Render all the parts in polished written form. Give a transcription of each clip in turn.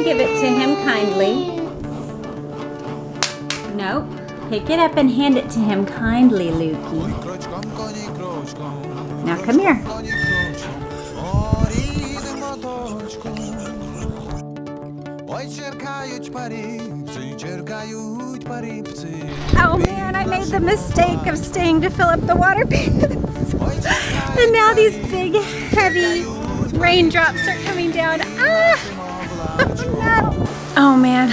give it to him kindly. Nope. Pick it up and hand it to him kindly, Lukey. Now come here. Oh man, I made the mistake of staying to fill up the water pans. And now these big, heavy raindrops are coming down. Ah! No. Oh man,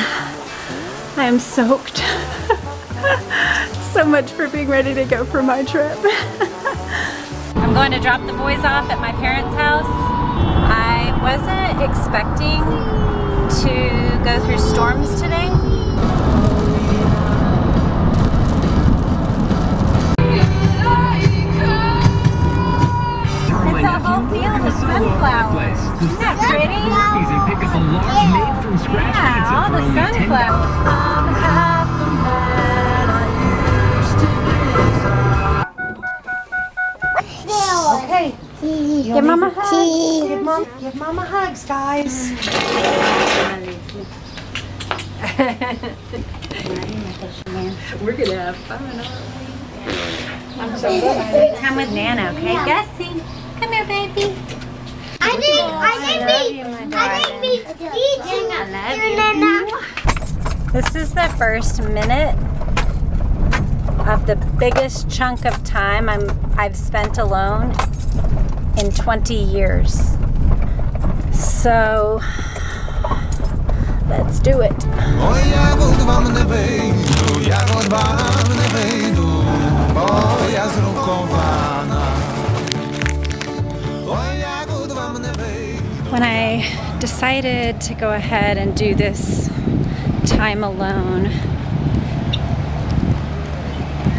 I am soaked. So much for being ready to go for my trip. I'm going to drop the boys off at my parents' house. I wasn't expecting to go through storms today. It's a whole field of sunflowers. Isn't that pretty? Easy, pick up a large made from scratch pizza all for the only sunflowers. Okay. Give Mama hugs. Give Mama hugs, guys. We're gonna have fun, aren't we? I'm so glad. Time with Nana, okay? Gussie, come here, baby. I didn't This is the first minute of the biggest chunk of time I've spent alone in 20 years. So let's do it. When I decided to go ahead and do this time alone,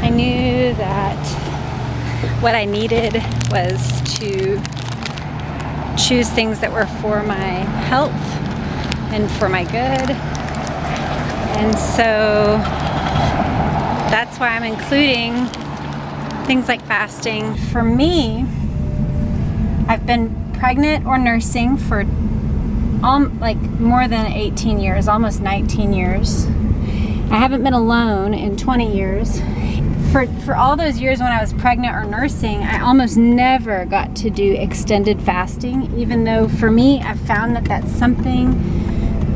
I knew that what I needed was to choose things that were for my health and for my good. And so that's why I'm including things like fasting. For me, I've been pregnant or nursing for like more than 18 years, almost 19 years. I haven't been alone in 20 years. For all those years when I was pregnant or nursing, I almost never got to do extended fasting, even though for me, I've found that that's something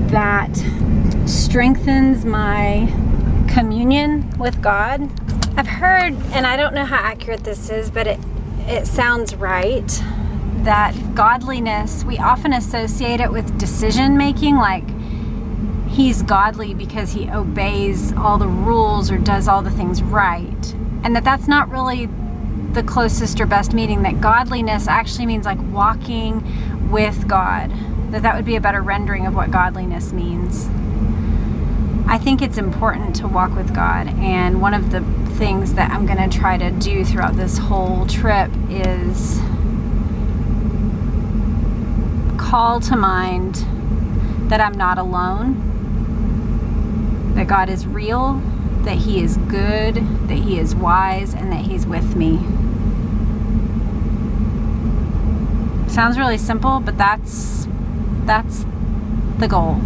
that strengthens my communion with God. I've heard, and I don't know how accurate this is, but it sounds right, that godliness, we often associate it with decision making, like he's godly because he obeys all the rules or does all the things right, and that's not really the closest or best meaning. That godliness actually means like walking with God, that would be a better rendering of what godliness means. I think it's important to walk with God, and one of the things that I'm going to try to do throughout this whole trip is call to mind that I'm not alone, that God is real, that He is good, that He is wise, and that He's with me. Sounds really simple, but that's the goal.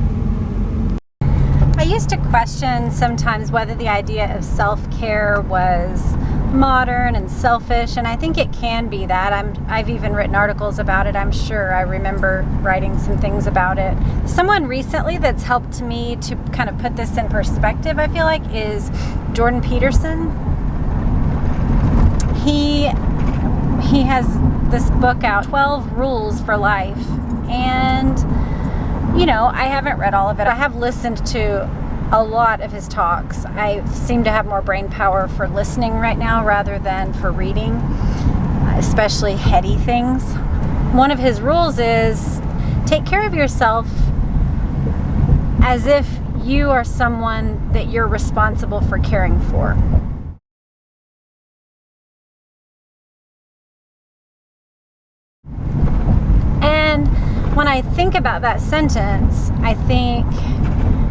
I used to question sometimes whether the idea of self-care was modern and selfish, and I think it can be that. I've even written articles about it, I'm sure. I remember writing some things about it. Someone recently that's helped me to kind of put this in perspective, I feel like, is Jordan Peterson. He has this book out, 12 Rules for Life, and you know, I haven't read all of it. I have listened to a lot of his talks. I seem to have more brain power for listening right now rather than for reading, especially heady things. One of his rules is take care of yourself as if you are someone that you're responsible for caring for. And when I think about that sentence, I think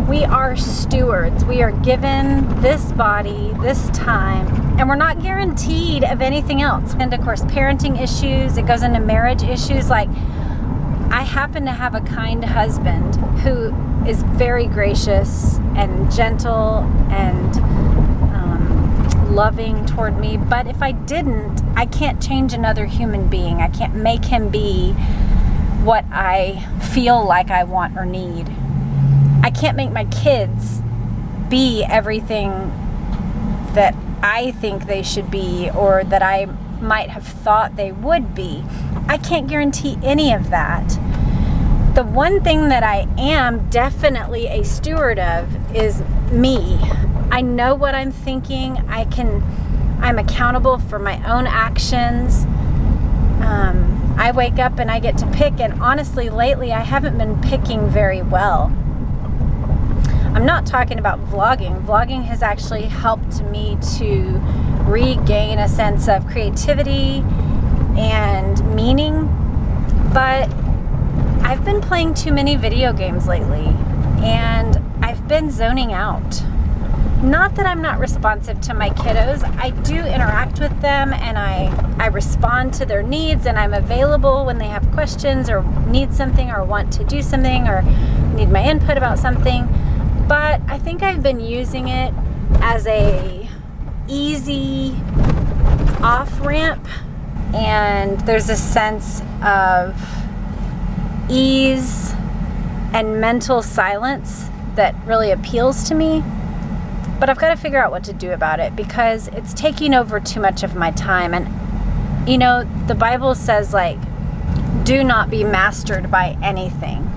we are stewards. We are given this body, this time, and we're not guaranteed of anything else. And of course, parenting issues, it goes into marriage issues. Like, I happen to have a kind husband who is very gracious and gentle and loving toward me. But if I didn't, I can't change another human being. I can't make him be what I feel like I want or need. I can't make my kids be everything that I think they should be or that I might have thought they would be. I can't guarantee any of that. The one thing that I am definitely a steward of is me. I know what I'm thinking. I'm accountable for my own actions. I wake up and I get to pick, and honestly, lately I haven't been picking very well. I'm not talking about vlogging. Vlogging has actually helped me to regain a sense of creativity and meaning, but I've been playing too many video games lately, and I've been zoning out. Not that I'm not responsive to my kiddos. I do interact with them, and I respond to their needs, and I'm available when they have questions or need something or want to do something or need my input about something. But I think I've been using it as a easy off-ramp, and there's a sense of ease and mental silence that really appeals to me. But I've got to figure out what to do about it because it's taking over too much of my time. And you know, the Bible says, like, do not be mastered by anything.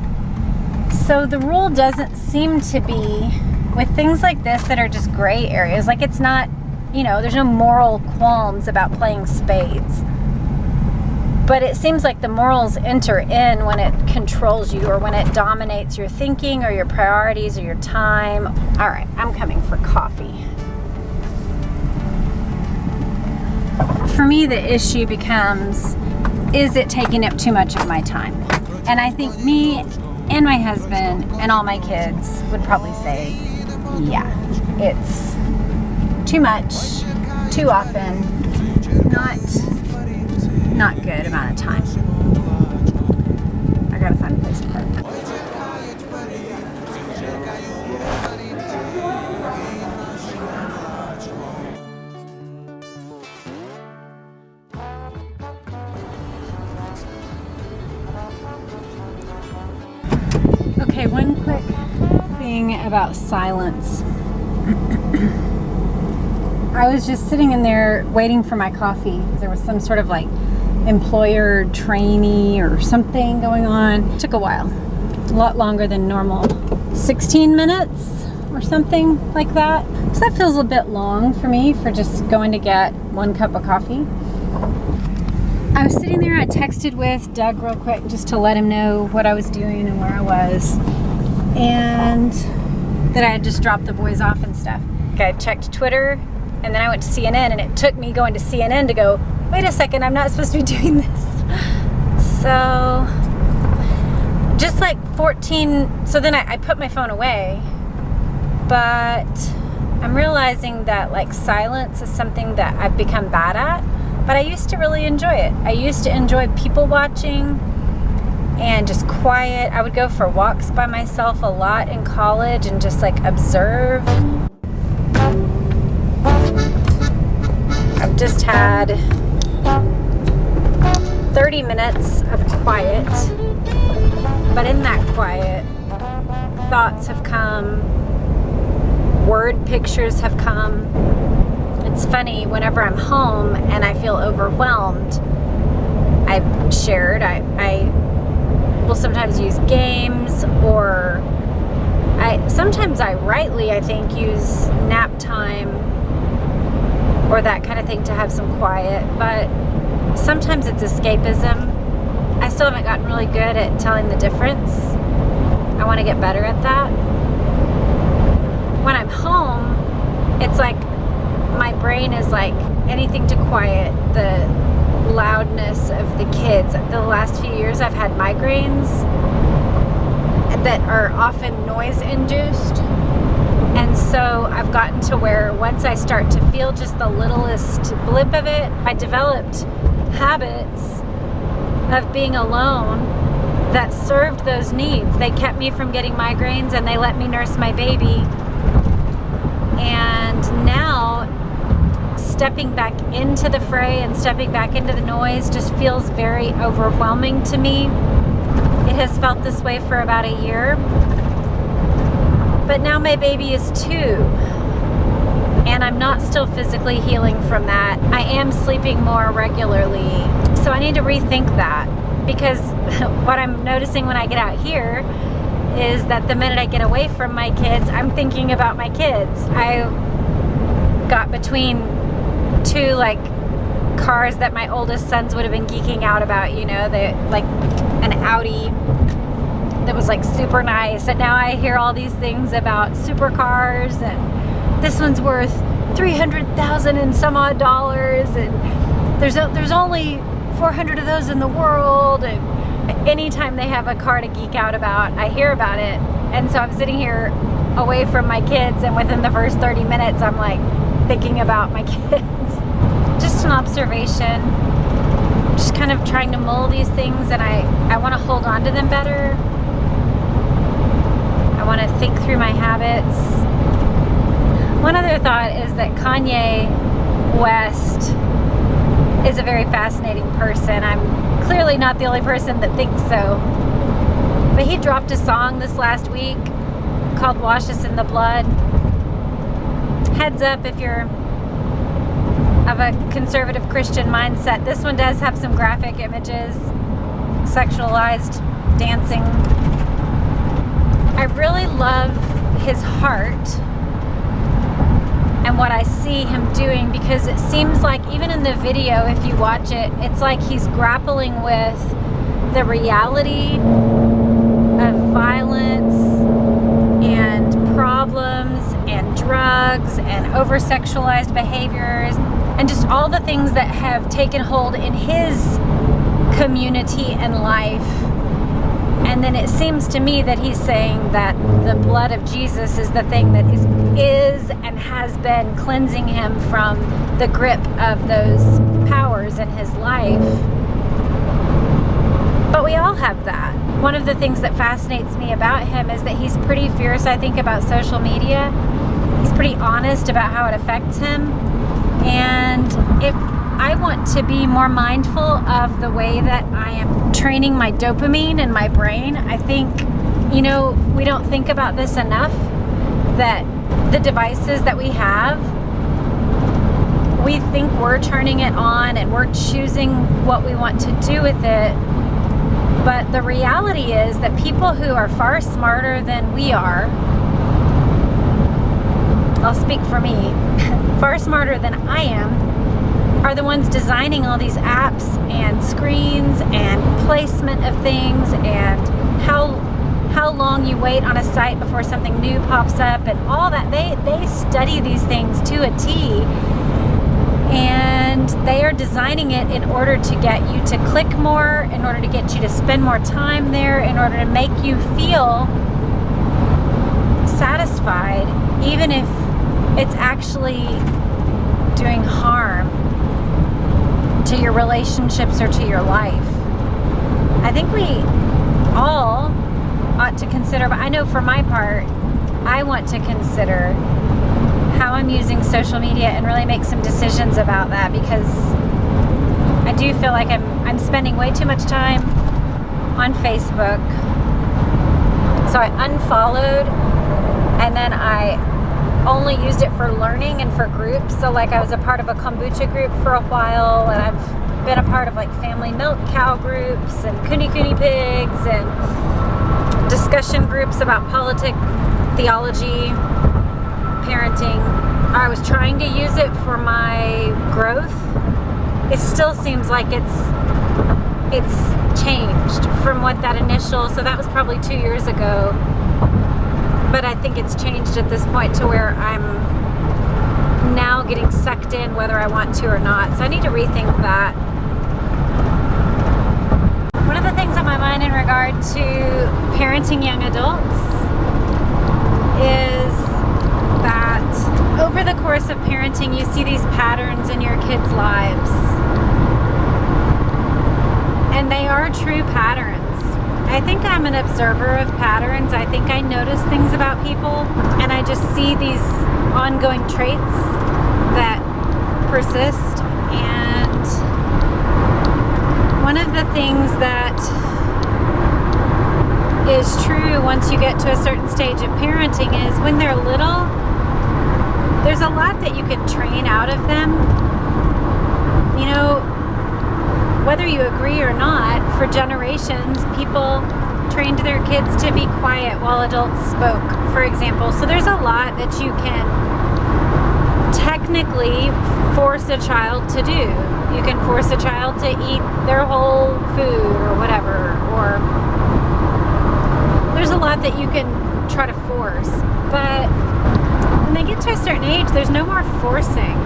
So the rule doesn't seem to be with things like this that are just gray areas. Like, it's not, you know, there's no moral qualms about playing spades. But it seems like the morals enter in when it controls you or when it dominates your thinking or your priorities or your time. All right, I'm coming for coffee. For me, the issue becomes, is it taking up too much of my time? And I think me and my husband and all my kids would probably say, yeah, it's too much, too often, not good amount of time. I gotta find a place to park. Okay, one quick thing about silence. I was just sitting in there waiting for my coffee. There was some sort of like employer trainee or something going on. It took a while, a lot longer than normal. 16 minutes or something like that. So that feels a bit long for me for just going to get one cup of coffee. I was sitting there, I texted with Doug real quick just to let him know what I was doing and where I was, and that I had just dropped the boys off and stuff. I checked Twitter, and then I went to CNN, and it took me going to CNN to go, wait a second, I'm not supposed to be doing this. So, just like 14, so then I put my phone away, but I'm realizing that like silence is something that I've become bad at, but I used to really enjoy it. I used to enjoy people watching and just quiet. I would go for walks by myself a lot in college and just like observe. I've just had 30 minutes of quiet, but in that quiet, thoughts have come, word pictures have come. It's funny, whenever I'm home and I feel overwhelmed, I've shared, I will sometimes use games, or sometimes I rightly, I think, use nap time or that kind of thing to have some quiet, but sometimes it's escapism. I still haven't gotten really good at telling the difference. I want to get better at that. When I'm home, it's like my brain is like anything to quiet the loudness of the kids. The last few years I've had migraines that are often noise induced, and so I've gotten to where once I start to feel just the littlest blip of it, I developed habits of being alone that served those needs. They kept me from getting migraines and they let me nurse my baby. And now stepping back into the fray and stepping back into the noise just feels very overwhelming to me. It has felt this way for about a year. But now my baby is 2. And I'm not still physically healing from that. I am sleeping more regularly. So I need to rethink that, because what I'm noticing when I get out here is that the minute I get away from my kids, I'm thinking about my kids. I got between 2 like cars that my oldest sons would have been geeking out about, you know, like an Audi that was like super nice, and now I hear all these things about supercars, and this one's worth $300,000 and some odd dollars, and there's only 400 of those in the world, and anytime they have a car to geek out about, I hear about it. And so I'm sitting here away from my kids, and within the first 30 minutes I'm like thinking about my kids. Just an observation, just kind of trying to mull these things, and I want to hold on to them better. I want to think through my habits. One other thought is that Kanye West is a very fascinating person. I'm clearly not the only person that thinks so. But he dropped a song this last week called Wash Us in the Blood. Heads up if you're of a conservative Christian mindset, this one does have some graphic images, sexualized dancing. I really love his heart and what I see him doing, because it seems like even in the video, if you watch it, it's like he's grappling with the reality of violence and problems and drugs and over-sexualized behaviors and just all the things that have taken hold in his community and life. And then it seems to me that he's saying that the blood of Jesus is the thing that is and has been cleansing him from the grip of those powers in his life. But we all have that. One of the things that fascinates me about him is that he's pretty fierce, I think, about social media. He's pretty honest about how it affects him. And I want to be more mindful of the way that I am training my dopamine in my brain. I think, you know, we don't think about this enough, that the devices that we have, we think we're turning it on and we're choosing what we want to do with it. But the reality is that people who are far smarter than we are, I'll speak for me, far smarter than I am, are the ones designing all these apps and screens and placement of things and how long you wait on a site before something new pops up and all that. They study these things to a T, and they are designing it in order to get you to click more, in order to get you to spend more time there, in order to make you feel satisfied, even if it's actually doing harm to your relationships or to your life. I think we all ought to consider, but I know for my part, I want to consider how I'm using social media and really make some decisions about that, because I do feel like I'm spending way too much time on Facebook. So I unfollowed, and then I only used it for learning and for groups. So like I was a part of a kombucha group for a while, and I've been a part of like family milk cow groups and Kuni pigs and discussion groups about politics, theology, parenting. I was trying to use it for my growth. It still seems like it's changed from what that initial, so that was probably 2 years ago. But I think it's changed at this point to where I'm now getting sucked in whether I want to or not. So I need to rethink that. One of the things on my mind in regard to parenting young adults is that over the course of parenting, you see these patterns in your kids' lives. And they are true patterns. I think I'm an observer of patterns. I think I notice things about people, and I just see these ongoing traits that persist. And one of the things that is true once you get to a certain stage of parenting is when they're little, there's a lot that you can train out of them. You know, whether you agree or not, for generations, people trained their kids to be quiet while adults spoke, for example. So there's a lot that you can technically force a child to do. You can force a child to eat their whole food or whatever, or there's a lot that you can try to force. But when they get to a certain age, there's no more forcing.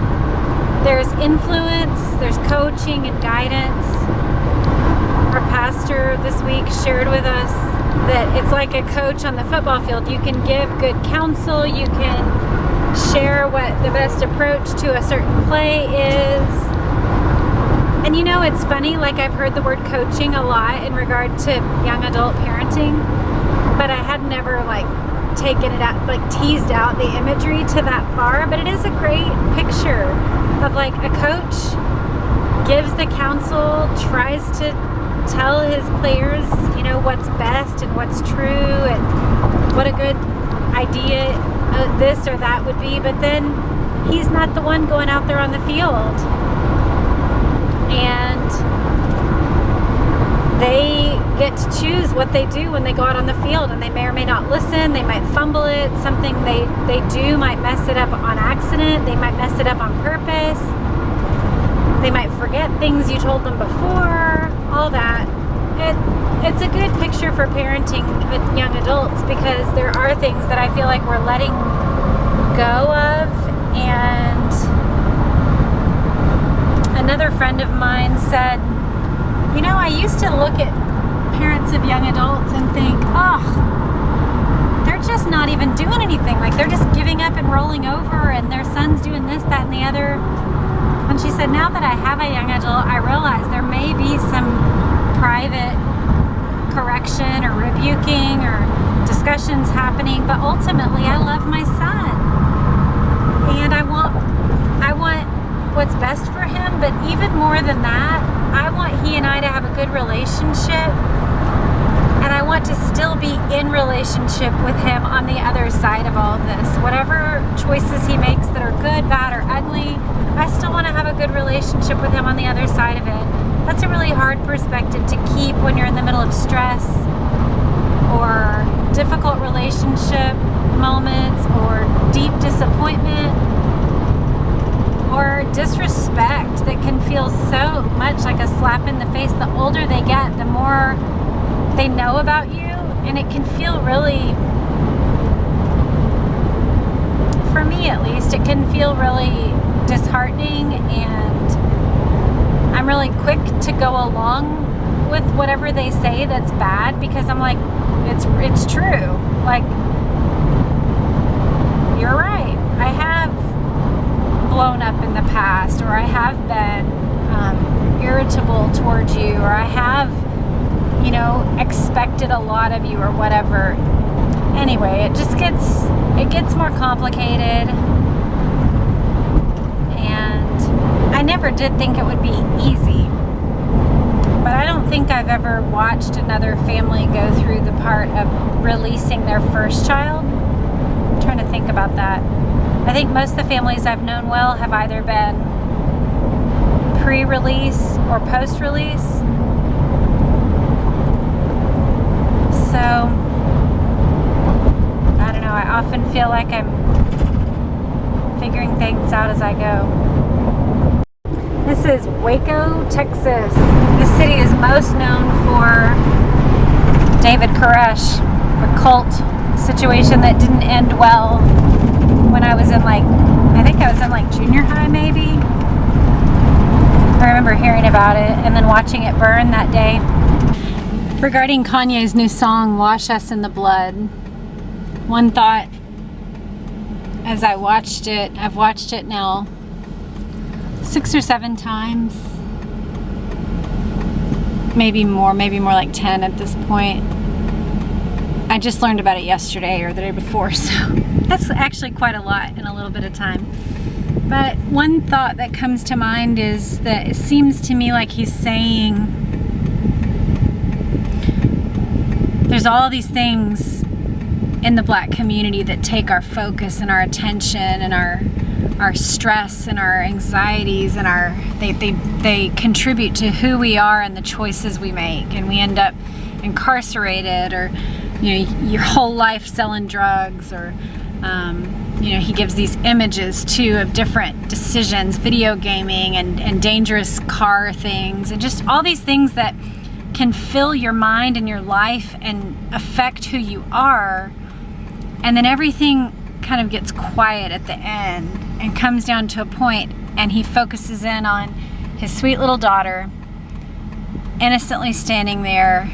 There's influence, there's coaching and guidance. Our pastor this week shared with us that it's like a coach on the football field. You can give good counsel, you can share what the best approach to a certain play is. And you know, it's funny, like I've heard the word coaching a lot in regard to young adult parenting, but I had never like taken it out, like teased out the imagery to that far. But it is a great picture of like a coach gives the counsel, tries to tell his players, you know, what's best and what's true and what a good idea this or that would be, but then he's not the one going out there on the field. And they get to choose what they do when they go out on the field, and they may or may not listen, they might fumble it, something they do might mess it up on accident, they might mess it up on purpose, they might forget things you told them before, all that. It's a good picture for parenting with young adults, because there are things that I feel like we're letting go of. And another friend of mine said, you know, I used to look at parents of young adults and think, oh, they're just not even doing anything. Like, they're just giving up and rolling over, and their son's doing this, that, and the other. And she said, now that I have a young adult, I realize there may be some private correction or rebuking or discussions happening, but ultimately I love my son, and I want what's best for him. But even more than that, I want he and I to have a good relationship, and I want to still be in relationship with him on the other side of all of this. Whatever choices he makes that are good, bad, or ugly, I still want to have a good relationship with him on the other side of it. That's a really hard perspective to keep when you're in the middle of stress or difficult relationship moments or deep disappointment or disrespect that can feel so much like a slap in the face. The older they get, the more they know about you, and it can feel really, for me at least, it can feel really disheartening, and I'm really quick to go along with whatever they say that's bad, because I'm like, it's true. Like, you're right. I have blown up in the past, or I have been irritable towards you, or I have, you know, expected a lot of you, or whatever. Anyway, it gets more complicated, and I never did think it would be easy. But I don't think I've ever watched another family go through the part of releasing their first child. I'm trying to think about that. I think most of the families I've known well have either been pre-release or post-release. So, I don't know, I often feel like I'm figuring things out as I go. This is Waco, Texas. This city is most known for David Koresh, the cult situation that didn't end well when I was in I think I was in junior high maybe. I remember hearing about it and then watching it burn that day. Regarding Kanye's new song, Wash Us in the Blood, one thought as I watched it, I've watched it now 6 or 7 times. maybe more like 10 at this point. I just learned about it yesterday or the day before, so that's actually quite a lot in a little bit of time. But one thought that comes to mind is that it seems to me like he's saying there's all these things in the Black community that take our focus and our attention and our stress and our anxieties and they contribute to who we are and the choices we make, and we end up incarcerated, or your whole life selling drugs, or he gives these images too of different decisions, video gaming and dangerous car things, and just all these things that can fill your mind and your life and affect who you are. And then everything kind of gets quiet at the end and comes down to a point, and he focuses in on his sweet little daughter innocently standing there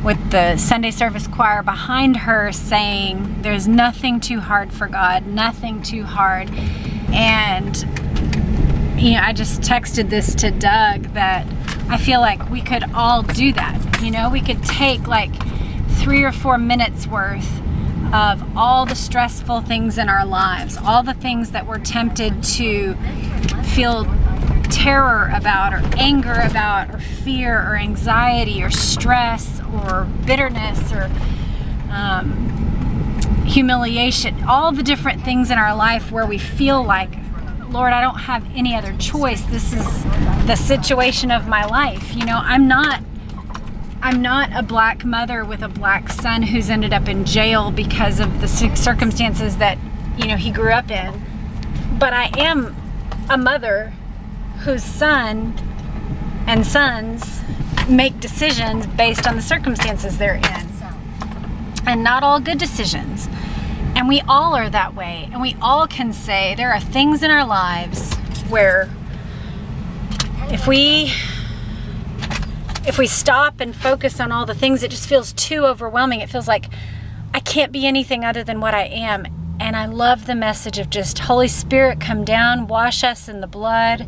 with the Sunday service choir behind her saying, there's nothing too hard for God, nothing too hard. And I just texted this to Doug that I feel like we could all do that. We could take like 3 or 4 minutes worth of all the stressful things in our lives, all the things that we're tempted to feel terror about, or anger about, or fear, or anxiety, or stress, or bitterness, or humiliation, all the different things in our life where we feel like, Lord, I don't have any other choice. This is the situation of my life. I'm not a Black mother with a Black son who's ended up in jail because of the circumstances that he grew up in, but I am a mother whose son and sons make decisions based on the circumstances they're in, and not all good decisions. And we all are that way, and we all can say there are things in our lives where if we stop and focus on all the things, it just feels too overwhelming. It feels like I can't be anything other than what I am. And I love the message of just, Holy Spirit, come down, wash us in the blood,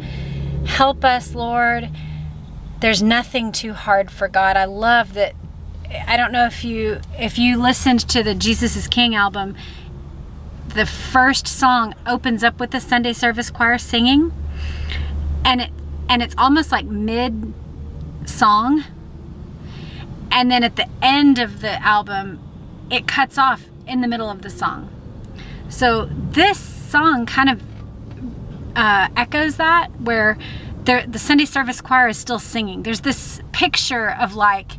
help us, Lord. There's nothing too hard for God. I love that. I don't know if you listened to the Jesus is King album, the first song opens up with the Sunday service choir singing, and it's almost like mid song, and then at the end of the album it cuts off in the middle of the song. So this song kind of echoes that, where the Sunday service choir is still singing. There's this picture of like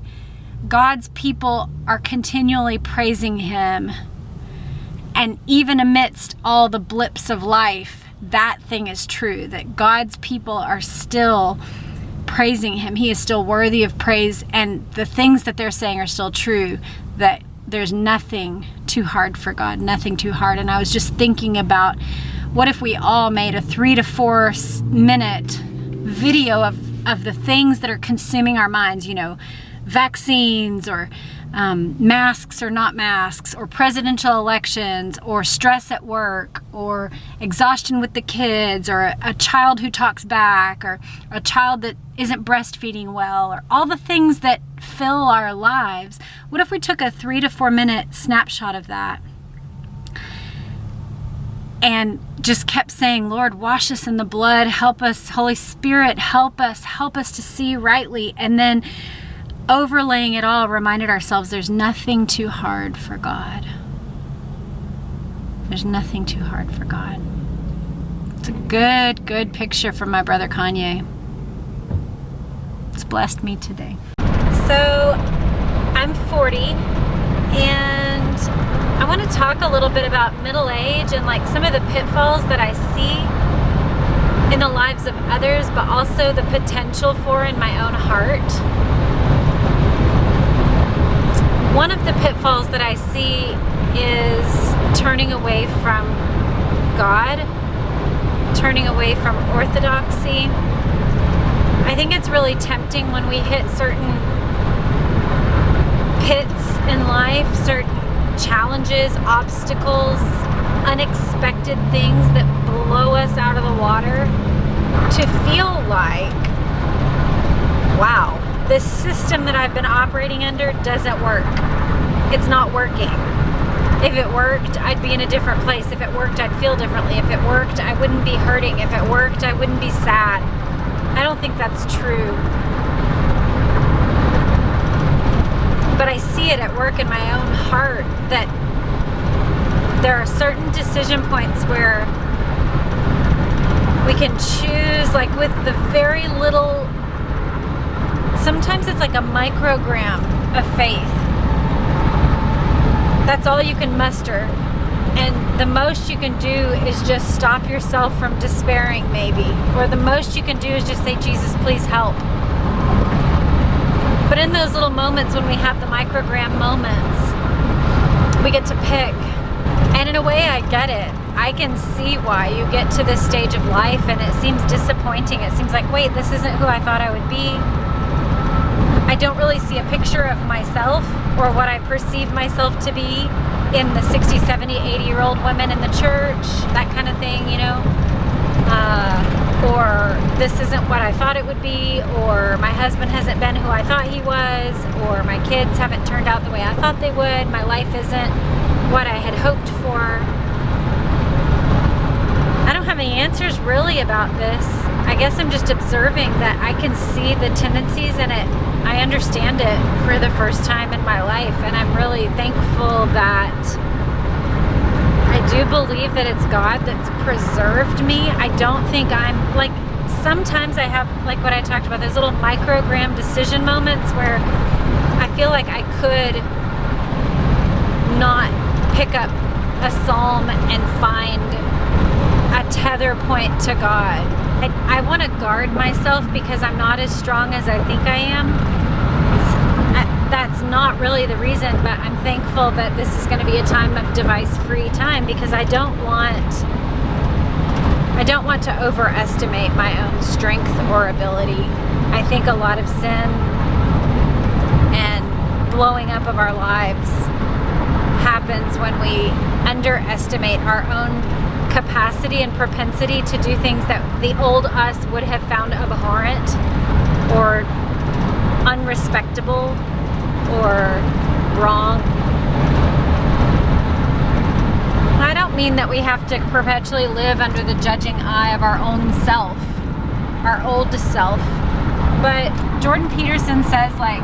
God's people are continually praising him, and even amidst all the blips of life, that thing is true, that God's people are still praising him. He is still worthy of praise, and the things that they're saying are still true, that there's nothing too hard for God, nothing too hard. And I was just thinking about, what if we all made a 3 to 4 minute video of the things that are consuming our minds, vaccines, or masks or not masks, or presidential elections, or stress at work, or exhaustion with the kids, or a child who talks back, or a child that isn't breastfeeding well, or all the things that fill our lives. What if we took a 3 to 4 minute snapshot of that and just kept saying, Lord, wash us in the blood, help us, Holy Spirit, help us to see rightly, and then overlaying it all, reminded ourselves there's nothing too hard for God. There's nothing too hard for God. It's a good picture from my brother Kanye. It's blessed me today. So I'm 40, and I want to talk a little bit about middle age and like some of the pitfalls that I see in the lives of others, but also the potential for in my own heart. One of the pitfalls that I see is turning away from God, turning away from orthodoxy. I think it's really tempting when we hit certain pits in life, certain challenges, obstacles, unexpected things that blow us out of the water, to feel like, wow, this system that I've been operating under doesn't work. It's not working. If it worked, I'd be in a different place. If it worked, I'd feel differently. If it worked, I wouldn't be hurting. If it worked, I wouldn't be sad. I don't think that's true. But I see it at work in my own heart that there are certain decision points where we can choose, like with the very little, sometimes it's like a microgram of faith. That's all you can muster. And the most you can do is just stop yourself from despairing, maybe. Or the most you can do is just say, Jesus, please help. But in those little moments when we have the microgram moments, we get to pick. And in a way, I get it. I can see why you get to this stage of life and it seems disappointing. It seems like, wait, this isn't who I thought I would be. I don't really see a picture of myself or what I perceive myself to be in the 60, 70, 80-year-old women in the church, that kind of thing, you know. Or this isn't what I thought it would be, or my husband hasn't been who I thought he was, or my kids haven't turned out the way I thought they would, my life isn't what I had hoped for. I don't have any answers really about this. I guess I'm just observing that I can see the tendencies in it. I understand it for the first time in my life, and I'm really thankful that I do believe that it's God that's preserved me. I don't think I'm, like, sometimes I have, like what I talked about, those little microgram decision moments where I feel like I could not pick up a psalm and find a tether point to God. I want to guard myself because I'm not as strong as I think I am. That's not really the reason, but I'm thankful that this is going to be a time of device-free time because I don't want to overestimate my own strength or ability. I think a lot of sin and blowing up of our lives happens when we underestimate our own capacity and propensity to do things that the old us would have found abhorrent or unrespectable or wrong. I don't mean that we have to perpetually live under the judging eye of our own self, our old self, but Jordan Peterson says, like,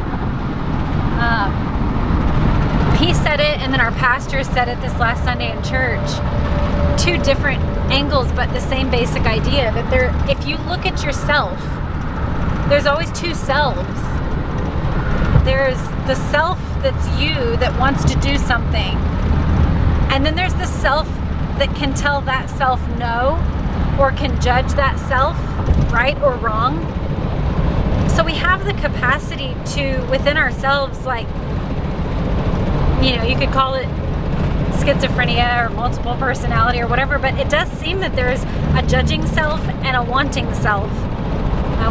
he said it and then our pastor said it this last Sunday in church, two different angles but the same basic idea, that if you look at yourself, there's always two selves. There's the self that's you that wants to do something, and then there's the self that can tell that self no, or can judge that self right or wrong. So we have the capacity to, within ourselves, like, you know, you could call it schizophrenia or multiple personality or whatever, but it does seem that there's a judging self and a wanting self.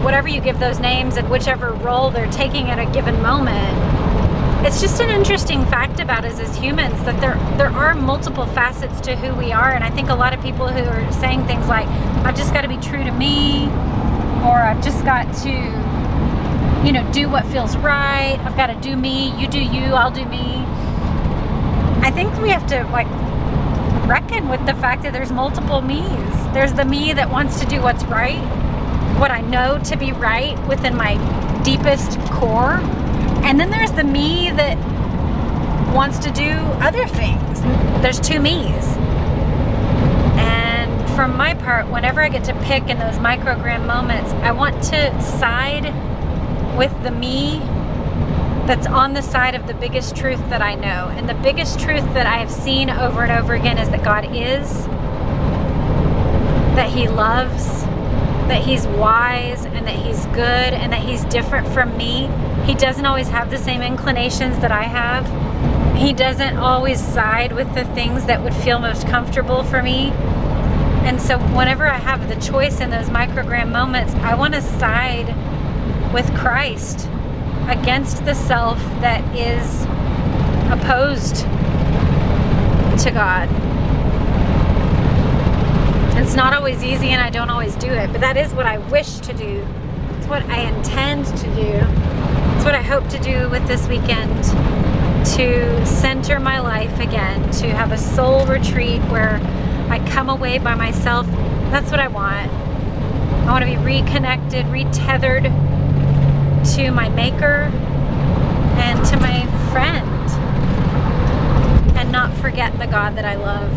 Whatever you give those names and whichever role they're taking at a given moment, it's just an interesting fact about us as humans that there are multiple facets to who we are. And I think a lot of people who are saying things like, I've just got to be true to me, or I've just got to, you know, do what feels right, I've got to do me, you do you, I'll do me. I think we have to, like, reckon with the fact that there's multiple me's. There's the me that wants to do what's right, what I know to be right within my deepest core, and then there's the me that wants to do other things. There's two me's. And from my part, whenever I get to pick in those microgram moments, I want to side with the me that's on the side of the biggest truth that I know. And the biggest truth that I have seen over and over again is that God is, that He loves, that He's wise, and that He's good, and that He's different from me. He doesn't always have the same inclinations that I have. He doesn't always side with the things that would feel most comfortable for me. And so whenever I have the choice in those microgram moments, I want to side with Christ against the self that is opposed to God. It's not always easy and I don't always do it, but that is what I wish to do. It's what I intend to do. That's what I hope to do with this weekend, to center my life again, to have a soul retreat where I come away by myself. That's what I want. I want to be reconnected, retethered to my maker and to my friend, and not forget the God that I love.